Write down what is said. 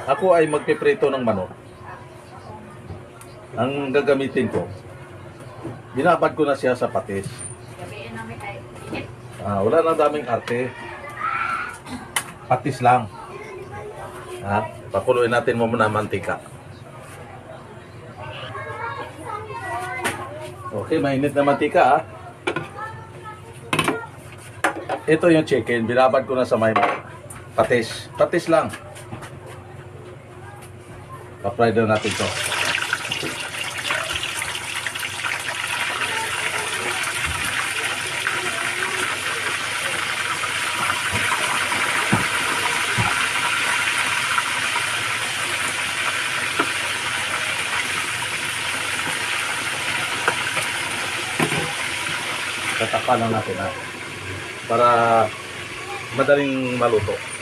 Ako ay magpiprito ng manok. Ang gagamitin ko, binabad ko na siya sa patis. Wala na daming arte. Patis lang. Pakuluin natin mo muna mantika. Okay, mainit na mantika Ito yung chicken, binabad ko na sa may patis. Patis lang. Pa-fry na natin to. Tatakpan lang natin para madaling maluto.